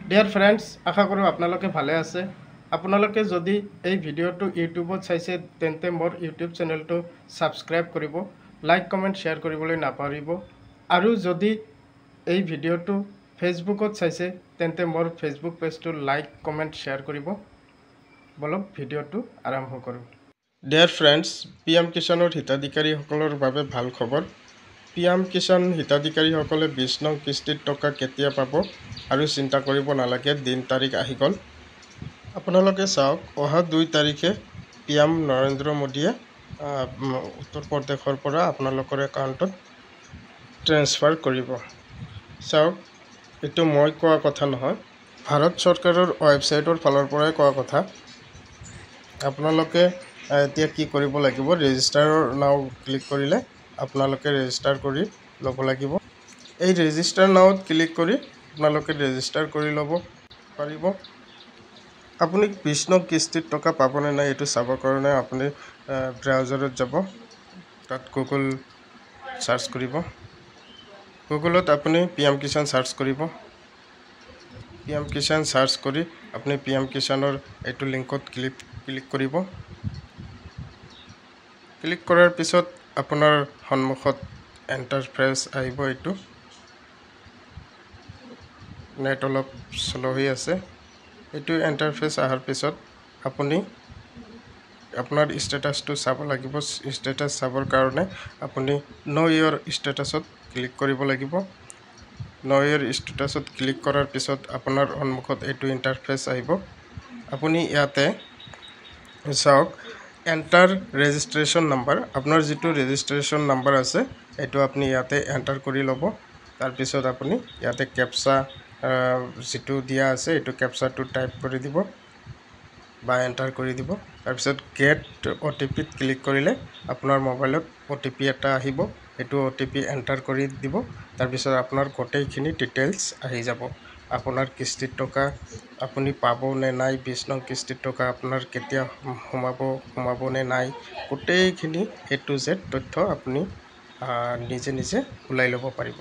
Dear friends, আশা কৰোঁ আপোনালোকে ভালে আছে। আপোনালোকে যদি এই ভিডিঅ'টো ইউটিউবত চাইছে তেন্তে মোৰ ইউটিউব চেনেলটো ছাবস্ক্ৰাইব কৰিব, লাইক কমেণ্ট শ্বেয়াৰ কৰিবলৈ নাপাহৰিব। আৰু যদি এই ভিডিঅ'টো ফেচবুকত চাইছে তেন্তে মোৰ ফেচবুক পেজটো লাইক কমেণ্ট শ্বেয়াৰ কৰিব। বলক ভিডিঅ'টো আৰম্ভ কৰোঁ। ডিয়াৰ ফ্ৰেণ্ডছ, PM কিষাণৰ হিতাধিকাৰীসকলৰ বাবে ভাল খবৰ। PM কিষাণ হিতাধিকাৰীসকলে 20 নং কিস্তিৰ টকা কেতিয়া পাব আৰু চিন্তা কৰিব নালাগে, দিন তাৰিখ আহি গ'ল। আপোনালোকে চাওক, অহা 2 তাৰিখে PM নৰেন্দ্ৰ মোদীয়ে উত্তৰ প্ৰদেশৰ পৰা আপোনালোকৰ একাউণ্টত ট্ৰেন্সফাৰ কৰিব। চাওক, এইটো মই কোৱা কথা নহয়, ভাৰত চৰকাৰৰ ৱেবছাইটৰ ফালৰ পৰাই কোৱা কথা। আপোনালোকে এতিয়া কি কৰিব লাগিব, ৰেজিষ্টাৰৰ নাও ক্লিক কৰিলে আপোনালোকে ৰেজিষ্টাৰ কৰি ল'ব লাগিব। এই ৰেজিষ্টাৰ নাওত ক্লিক কৰি আপোনালোকে ৰেজিষ্টাৰ কৰি ল'ব পাৰিব। আপুনি 20 নং কিস্তিৰ টকা পাবনে নাই এইটো চাবৰ কাৰণে আপুনি ব্ৰাউজাৰত যাব, তাত গুগল চাৰ্চ কৰিব। গুগলত আপুনি PM কিষাণ চাৰ্চ কৰিব। PM কিষাণ চাৰ্চ কৰি আপুনি PM কিষাণৰ এইটো লিংকত ক্লিক কৰিব। ক্লিক কৰাৰ পিছত আপোনাৰ সন্মুখত ইণ্টাৰফেচ আহিব। এইটো নেট অলপ শ্ল' হৈ আছে। এইটো ইণ্টাৰফেচ অহাৰ পিছত আপুনি আপোনাৰ ষ্টেটাছটো চাব লাগিব। ষ্টেটাছ চাবৰ কাৰণে আপুনি ন' ইয়ৰ ষ্টেটাছত ক্লিক কৰিব লাগিব। ন' ইয়ৰ ষ্টেটাছত ক্লিক কৰাৰ পিছত আপোনাৰ সন্মুখত এইটো ইণ্টাৰফেচ আহিব। আপুনি ইয়াতে চাওক, এণ্টাৰ ৰেজিষ্ট্ৰেশ্যন নাম্বাৰ, আপোনাৰ যিটো ৰেজিষ্ট্ৰেশ্যন নাম্বাৰ আছে এইটো আপুনি ইয়াতে এণ্টাৰ কৰি ল'ব। তাৰপিছত আপুনি ইয়াতে কেপচা যিটো দিয়া আছে এইটো কেপচাটো টাইপ কৰি দিব বা এণ্টাৰ কৰি দিব। তাৰপিছত গেট OTP ক্লিক কৰিলে আপোনাৰ মোবাইলত OTP এটা আহিব, সেইটো OTP এণ্টাৰ কৰি দিব। তাৰপিছত আপোনাৰ গোটেইখিনি ডিটেইলছ আহি যাব। আপোনাৰ কিস্তিৰ টকা আপুনি পাব নে নাই, 20 নং কিস্তিৰ টকা আপোনাৰ কেতিয়া সোমাব নে নাই, গোটেইখিনি A to Z তথ্য আপুনি নিজে ওলাই ল'ব পাৰিব।